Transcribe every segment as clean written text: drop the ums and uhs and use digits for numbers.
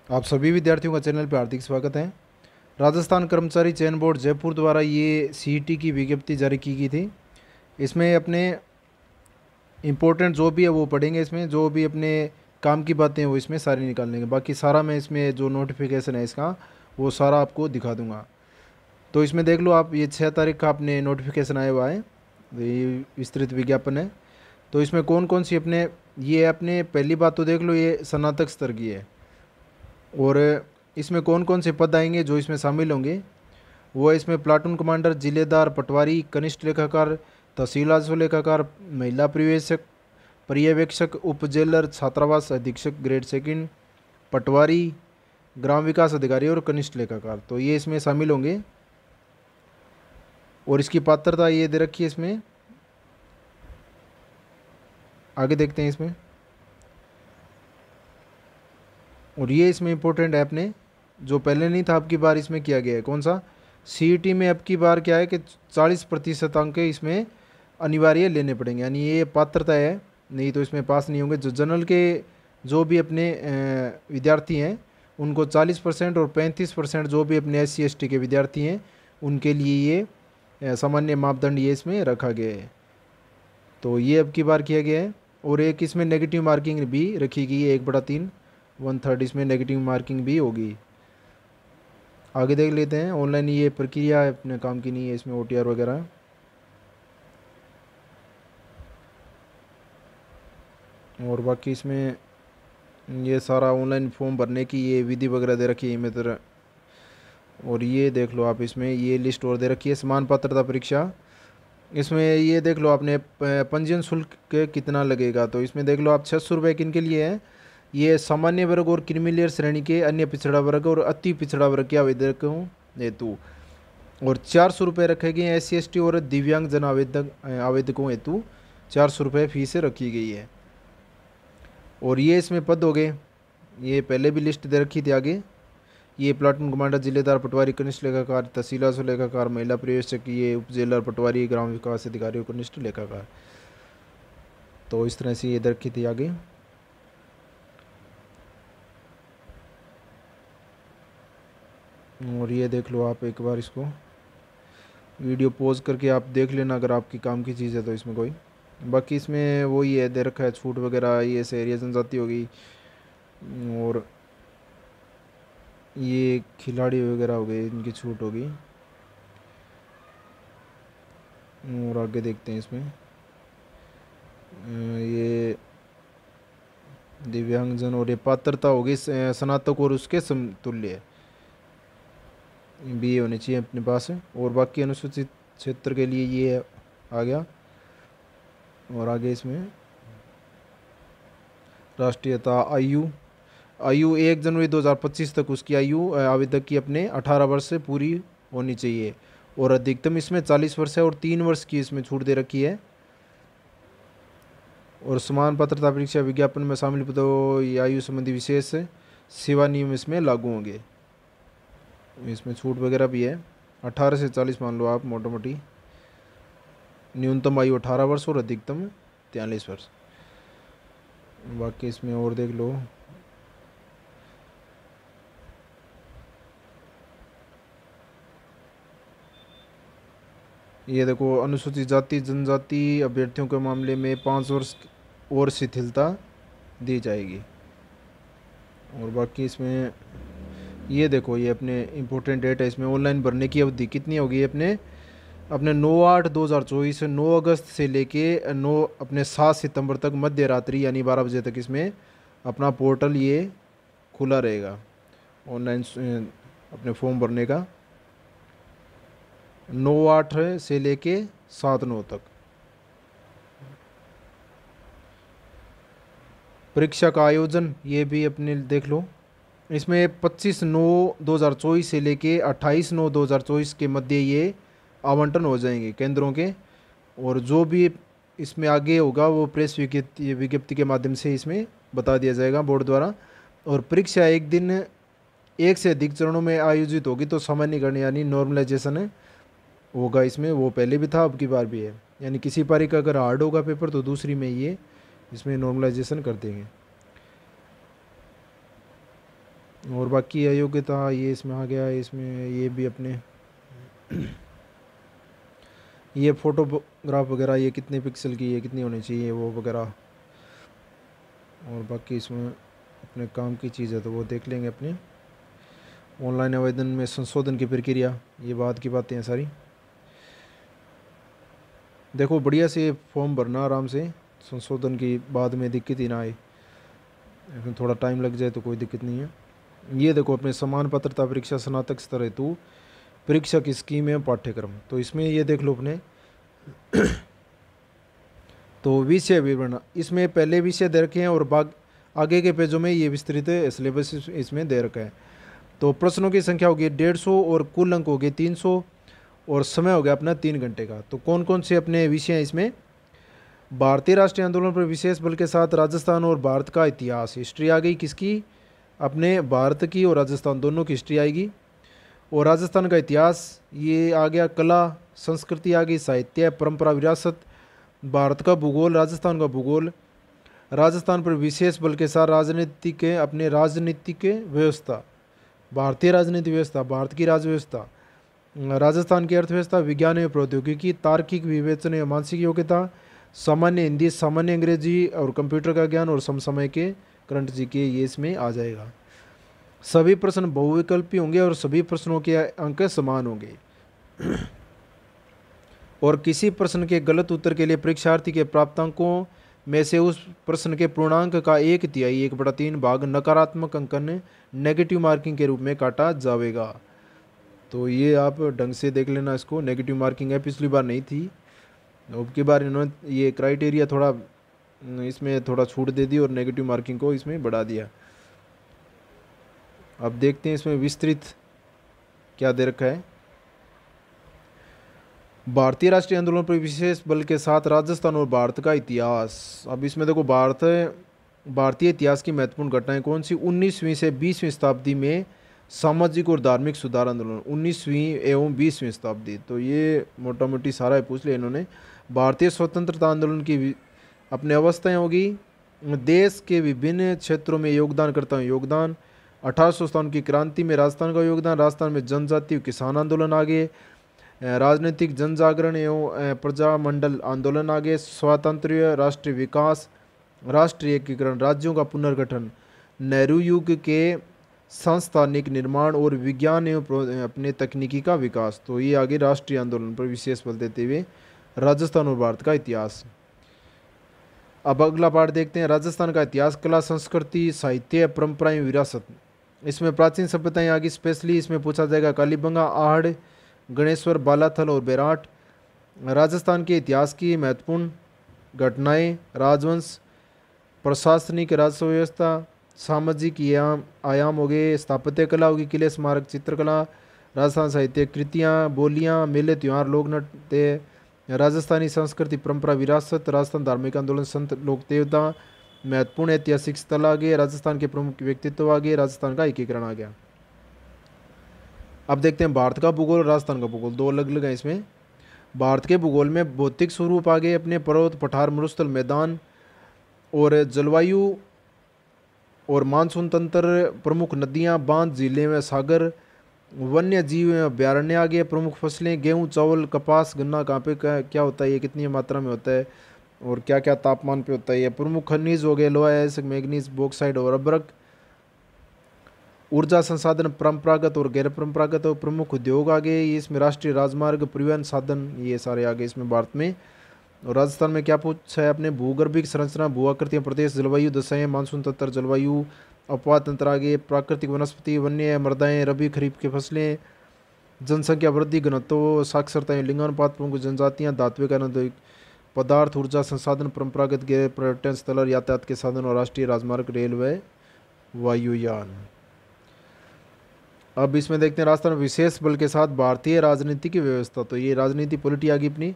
आप सभी विद्यार्थियों का चैनल पर हार्दिक स्वागत है। राजस्थान कर्मचारी चयन बोर्ड जयपुर द्वारा ये सीईटी की विज्ञप्ति जारी की गई थी। इसमें अपने इम्पोर्टेंट जो भी है वो पढ़ेंगे, इसमें जो भी अपने काम की बातें हैं वो इसमें सारी निकाल लेंगे। बाकी सारा मैं इसमें जो नोटिफिकेशन है इसका वो सारा आपको दिखा दूंगा। तो इसमें देख लो आप, ये 6 तारीख का अपने नोटिफिकेशन आया हुआ है, ये विस्तृत विज्ञापन है। तो इसमें कौन कौन सी अपने ये अपने पहली बात तो देख लो, ये स्नातक स्तर की है। और इसमें कौन कौन से पद आएंगे जो इसमें शामिल होंगे, वो है इसमें प्लाटून कमांडर, जिलेदार, पटवारी, कनिष्ठ लेखाकार, तहसीलदार लेखाकार, महिला पर्यवेक्षक, उप जेलर, छात्रावास अधीक्षक ग्रेड सेकंड, पटवारी, ग्राम विकास अधिकारी और कनिष्ठ लेखाकार, तो ये इसमें शामिल होंगे। और इसकी पात्रता ये दे रखी है इसमें, आगे देखते हैं इसमें। और ये इसमें इम्पोर्टेंट है अपने, जो पहले नहीं था, अब की बार इसमें किया गया है। कौन सा? सीईटी में अब की बार क्या है कि 40% अंक इसमें अनिवार्य लेने पड़ेंगे, यानी ये पात्रता है, नहीं तो इसमें पास नहीं होंगे। जो जनरल के जो भी अपने विद्यार्थी हैं उनको 40% और 35% जो भी अपने SC ST के विद्यार्थी हैं उनके लिए ये सामान्य मापदंड ये इसमें रखा गया है। तो ये अब की बार किया गया है। और एक इसमें नेगेटिव मार्किंग भी रखी गई है, 1/3 1/3 इसमें नेगेटिव मार्किंग भी होगी। आगे देख लेते हैं। ऑनलाइन ये प्रक्रिया अपने काम की नहीं है, इसमें OTR वगैरह। और बाकी इसमें ये सारा ऑनलाइन फॉर्म भरने की ये विधि वगैरह दे रखी है मित्र। और ये देख लो आप, इसमें ये लिस्ट और दे रखी है, समान पात्रता परीक्षा। इसमें ये देख लो आपने पंजीयन शुल्क कितना लगेगा, तो इसमें देख लो आप 600 रुपये किन के लिए है। ये सामान्य वर्ग और क्रीमिलियर श्रेणी के अन्य पिछड़ा वर्ग और अति पिछड़ा वर्ग के आवेदकों हेतु, और 400 रुपये रखे गए हैं SC ST और दिव्यांगजन आवेदकों हेतु 400 रुपये फीस रखी गई है। और ये इसमें पद हो गए, ये पहले भी लिस्ट दे रखी थी आगे। ये प्लाटून कमांडर, जिलेदार, पटवारी, कनिष्ठ लेखाकार, तहसीलदार लेखाकार, महिला पर्यवेक्षक, ये उप जेलर, पटवारी, ग्राम विकास अधिकारी और कनिष्ठ लेखाकार। तो इस तरह से ये दे रखी थी आगे। और ये देख लो आप एक बार, इसको वीडियो पॉज करके आप देख लेना अगर आपकी काम की चीज़ है तो इसमें कोई। बाकी इसमें वो ये दे रखा है छूट वगैरह, ये से एरिया जनजाति होगी, और ये खिलाड़ी वगैरह हो गए, इनकी छूट होगी। और आगे देखते हैं इसमें, ये दिव्यांगजन और ये पात्रता होगी स्नातक और उसके समतुल्य BA होनी चाहिए अपने पास। और बाकी अनुसूचित क्षेत्र के लिए ये आ गया। और आगे इसमें राष्ट्रीयता, आयु आयु 1 जनवरी 2025 तक उसकी आयु आवेदक की अपने 18 वर्ष से पूरी होनी चाहिए। और अधिकतम इसमें 40 वर्ष है और 3 वर्ष की इसमें छूट दे रखी है। और समान पात्रता परीक्षा विज्ञापन में शामिल पदों या आयु संबंधी विशेष सेवा नियम इसमें लागू होंगे। इसमें छूट वगैरह भी है, 18 से 40 मान लो आप मोटा मोटी। न्यूनतम आयु 18 वर्ष और अधिकतम 43 वर्ष। बाकी इसमें और देख लो, ये देखो, अनुसूचित जाति जनजाति अभ्यर्थियों के मामले में 5 वर्ष और शिथिलता दी जाएगी। और बाकी इसमें ये देखो, ये अपने इम्पोर्टेंट डेट है, इसमें ऑनलाइन भरने की अवधि कितनी होगी अपने अपने 9/8/2024 से 9 अगस्त से लेके 9 अपने 7 सितंबर तक मध्य रात्रि यानी 12 बजे तक इसमें अपना पोर्टल ये खुला रहेगा ऑनलाइन अपने फॉर्म भरने का, 9/8 से लेके 7/9 तक। परीक्षा का आयोजन ये भी अपने देख लो, इसमें 25/9/2024 से लेके 28/9/2024 के मध्य ये आवंटन हो जाएंगे केंद्रों के। और जो भी इसमें आगे होगा वो प्रेस विज्ञप्ति के माध्यम से इसमें बता दिया जाएगा बोर्ड द्वारा। और परीक्षा एक दिन एक से अधिक चरणों में आयोजित होगी, तो सामान्यकरण यानी नॉर्मलाइजेशन होगा इसमें, वो पहले भी था अब की बार भी है। यानी किसी पारी का अगर हार्ड होगा पेपर तो दूसरी में ये इसमें नॉर्मलाइजेशन कर देंगे। और बाकी अयोग्यता ये इसमें आ गया, इसमें ये भी अपने ये फोटोग्राफ वगैरह ये कितने पिक्सल की, ये कितनी होनी चाहिए वो वगैरह। और बाकी इसमें अपने काम की चीज़ है तो वो देख लेंगे अपने। ऑनलाइन आवेदन में संशोधन की प्रक्रिया, ये बाद की बातें हैं सारी। देखो बढ़िया से फॉर्म भरना आराम से, संशोधन की बाद में दिक्कत ही ना आए, लेकिन थोड़ा टाइम लग जाए तो कोई दिक्कत नहीं है। ये देखो अपने समान पात्रता परीक्षा स्नातक स्तर हेतु परीक्षा की स्कीम है पाठ्यक्रम, तो इसमें ये देख लो अपने तो विषय विवरण इसमें पहले विषय दे रखे हैं और आगे के पेजों में ये विस्तृत सिलेबस इसमें दे रखा है। तो प्रश्नों की संख्या होगी 150 और कुल अंक हो गए 300 और समय हो गया अपना 3 घंटे का। तो कौन कौन से अपने विषय हैं इसमें? भारतीय राष्ट्रीय आंदोलन पर विशेष बल के साथ राजस्थान और भारत का इतिहास, हिस्ट्री आ गई किसकी? अपने भारत की और राजस्थान दोनों की हिस्ट्री आएगी। और राजस्थान का इतिहास ये आ गया, कला संस्कृति आ गई, साहित्य परंपरा विरासत, भारत का भूगोल राजस्थान का भूगोल, राजस्थान पर विशेष बल के साथ राजनीतिक अपने राजनीतिक व्यवस्था, भारतीय राजनीतिक व्यवस्था, भारत की राज व्यवस्था, राजस्थान की अर्थव्यवस्था, विज्ञान एवं प्रौद्योगिकी, तार्किक विवेचन एवं मानसिक योग्यता, सामान्य हिंदी, सामान्य अंग्रेजी और कंप्यूटर का ज्ञान और समसामय के करंट जी के, ये इसमें आ जाएगा। सभी प्रश्न बहुविकल्पी होंगे और सभी प्रश्नों के अंक समान होंगे और किसी प्रश्न के गलत उत्तर के लिए परीक्षार्थी के प्राप्तांकों में से उस प्रश्न के पूर्णांक का 1/3 1/3 भाग नकारात्मक अंकन नेगेटिव मार्किंग के रूप में काटा जाएगा। तो ये आप ढंग से देख लेना, इसको नेगेटिव मार्किंग है, पिछली बार नहीं थी, अब की बार इन्होंने ये क्राइटेरिया थोड़ा इसमें थोड़ा छूट दे दी और नेगेटिव मार्किंग को इसमें बढ़ा दिया। अब देखते हैं इसमें विस्तृत क्या दे रखा है। भारतीय राष्ट्रीय आंदोलन पर विशेष बल के साथ राजस्थान और भारत का इतिहास। अब इसमें देखो भारतीय इतिहास की महत्वपूर्ण घटनाएं कौन सी? 19वीं से 20वीं शताब्दी में सामाजिक और धार्मिक सुधार आंदोलन, 19वीं एवं 20वीं शताब्दी, तो ये मोटा मोटी सारा पूछ लिया इन्होंने। भारतीय स्वतंत्रता आंदोलन की अपने अवस्थाएं होगी, देश के विभिन्न क्षेत्रों में योगदानकर्ताओं योगदान, 1857 की क्रांति में राजस्थान का योगदान, राजस्थान में जनजातीय किसान आंदोलन आगे, राजनीतिक जन जागरण एवं प्रजामंडल आंदोलन आगे, स्वातंत्र्य राष्ट्रीय विकास, राष्ट्रीय एकीकरण, राज्यों का पुनर्गठन, नेहरू युग के सांस्थानिक निर्माण और विज्ञान एवं अपने तकनीकी का विकास। तो ये आगे राष्ट्रीय आंदोलन पर विशेष बल देते हुए राजस्थान और भारत का इतिहास। अब अगला पार्ट देखते हैं, राजस्थान का इतिहास, कला संस्कृति साहित्य परंपराएं विरासत। इसमें प्राचीन सभ्यताएं आगे, स्पेशली इसमें पूछा जाएगा कालीबंगा, आहड़, गणेश्वर, बालाथल और बेराट। राजस्थान के इतिहास की महत्वपूर्ण घटनाएं, राजवंश, प्रशासनिक राजस्व व्यवस्था, सामाजिक आयाम हो गए, स्थापत्य कला होगी, किले स्मारक चित्रकला, राजस्थान साहित्य कृतियाँ, बोलियाँ, मेले त्योहार, लोक नृत्य, राजस्थानी संस्कृति परंपरा विरासत, राजस्थान धार्मिक आंदोलन, संत लोक देवता, महत्वपूर्ण ऐतिहासिक स्थल आ गए, राजस्थान के प्रमुख व्यक्तित्व आ गए, राजस्थान का एकीकरण आ गया। अब देखते हैं भारत का भूगोल और राजस्थान का भूगोल, दो अलग अलग है इसमें। भारत के भूगोल में भौतिक स्वरूप आ गए अपने पर्वत, पठार, मरुस्थल, मैदान और जलवायु और मानसून तंत्र, प्रमुख नदियाँ, बांध, झीलें व सागर, वन्य जीव अभ्यारण्य आ गए, प्रमुख फसलें गेहूँ, चावल, कपास, गन्ना कहाँ पे क्या होता है, ये कितनी मात्रा में होता है और क्या क्या तापमान पे होता है, ये प्रमुख खनिज हो गए, लोहा, एसिड, मैग्नीज, बॉक्साइड और अब्रक, ऊर्जा संसाधन परंपरागत और गैर परंपरागत और प्रमुख उद्योग आ गए, ये इसमें राष्ट्रीय राजमार्ग, परिवहन साधन, ये सारे आ गए इसमें भारत में। और राजस्थान में क्या पूछा है अपने, भूगर्भिक संरचना, भू आकृतियाँ, प्रदेश, जलवायु दशाएं, मानसून तंत्र, जलवायु अपवाह तंत्र आगे, प्राकृतिक वनस्पति, वन्य मृदाएं, रबी खरीफ की फसलें, जनसंख्या वृद्धि, घनत्व, साक्षरता, लिंगानुपात, प्रमुख जनजातियाँ, धात्विक अनंत पदार्थ, ऊर्जा संसाधन, परंपरागत गैर पर्यटन स्थल, यातायात के साधन और राष्ट्रीय राजमार्ग, रेलवे, वायुयान। अब इसमें देखते हैं राजस्थान विशेष बल के साथ भारतीय राजनीति की व्यवस्था। तो ये राजनीति पॉलिटी आ गई अपनी,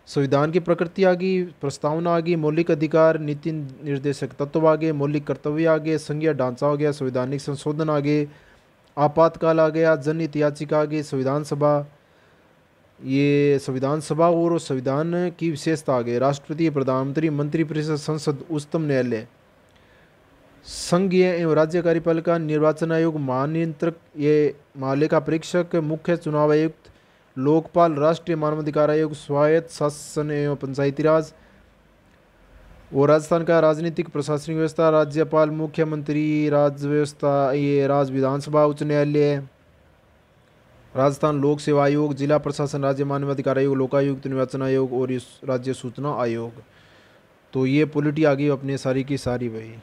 संविधान की प्रकृति आ गई, प्रस्तावना आ गई, मौलिक अधिकार, नीति निर्देशक तत्व आ गए, मौलिक कर्तव्य आ गए, संघीय ढांचा हो गया, संवैधानिक संशोधन आ गए, आपातकाल आ गया, जनहित याचिका आ गई, संविधान सभा, ये संविधान सभा और संविधान की विशेषता आ गई, राष्ट्रपति, प्रधानमंत्री, मंत्रिपरिषद, संसद, उच्चतम न्यायालय, संघीय एवं राज्य कार्यपालिका, निर्वाचन आयोग, महानियंत्रक, ये महालेखा परीक्षक, मुख्य चुनाव आयुक्त, लोकपाल, राष्ट्रीय मानवाधिकार आयोग, स्वायत्त शासन एवं पंचायती राज। और राजस्थान का राजनीतिक प्रशासनिक व्यवस्था, राज्यपाल, मुख्यमंत्री, राज्य व्यवस्था, ये राज्य विधानसभा, उच्च न्यायालय। राजस्थान लोक सेवा आयोग, जिला प्रशासन, राज्य मानवाधिकार आयोग, लोकायुक्त, निर्वाचन आयोग और राज्य सूचना आयोग। तो ये पॉलिटी आ गई अपने सारी की सारी भाई।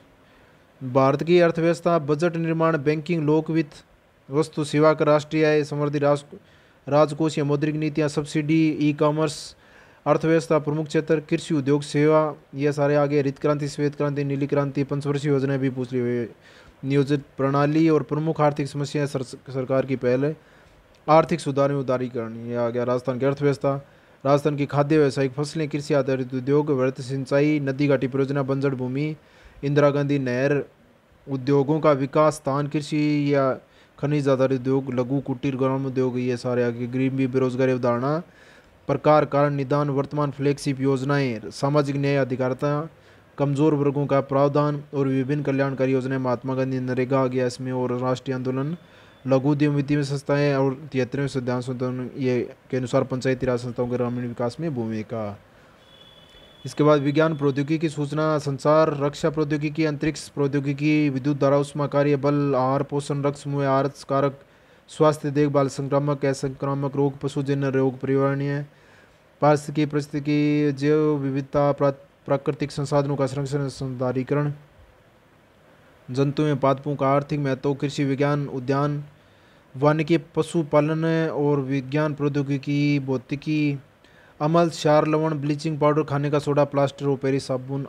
भारत की अर्थव्यवस्था, बजट निर्माण, बैंकिंग, लोक वित्त, वस्तु सेवा कर, राष्ट्रीय आय, समृद्धि, राजकोषीय मौद्रिक नीतियाँ, सब्सिडी, ई कॉमर्स, अर्थव्यवस्था, प्रमुख क्षेत्र, कृषि, उद्योग, सेवा, ये सारे आगे। हरित क्रांति, श्वेत क्रांति, नीली क्रांति, पंचवर्षीय योजना भी पूछ ली हुई। नियोजित प्रणाली और प्रमुख आर्थिक समस्याएं सरकार की पहल है। आर्थिक सुधार में उदारीकरण, ये आ गया। राजस्थान की अर्थव्यवस्था, राजस्थान की खाद्य व्यावसायिक फसलें, कृषि आधारित उद्योग, वृहत सिंचाई, नदी घाटी परियोजना, बंजर भूमि, इंदिरा गांधी नहर, उद्योगों का विकास, स्थान कृषि या खनिज आधारित उद्योग, लघु कुटीर ग्राम उद्योग, ये सारे आगे। गरीबी, बेरोजगारी अवधारणा, प्रकार, कारण, निदान, वर्तमान फ्लैगशिप योजनाएं, सामाजिक न्याय, अधिकारिता, कमजोर वर्गों का प्रावधान और विभिन्न कल्याणकारी योजनाएं, महात्मा गांधी नरेगा आ गया इसमें। और राष्ट्रीय आंदोलन, लघु उद्यम वित्तीय संस्थाएं और 73वें संविधान संशोधन ये के अनुसार पंचायती राज संस्थाओं के ग्रामीण विकास में भूमिका। इसके बाद विज्ञान प्रौद्योगिकी, सूचना संचार, रक्षा प्रौद्योगिकी, अंतरिक्ष प्रौद्योगिकी, विद्युत धारा, उष्मा कार्य बल, आहार पोषण, रक्त समूह, आहार कारक, स्वास्थ्य देखभाल, संक्रामक असंक्रामक रोग, पशुजन्य रोग, पर्यावरणीय, पारिस्थितिकी, परिस्थितिकी, जैव विविधता, प्राकृतिक संसाधनों का संरक्षण, संधारीकरण, जंतु एवं पादपों का आर्थिक महत्व, कृषि विज्ञान, उद्यान, वानिकी, पशुपालन और विज्ञान प्रौद्योगिकी, भौतिकी, अमल, क्षार, लवण, ब्लीचिंग पाउडर, खाने का सोडा, प्लास्टर और पेरिस साबुन,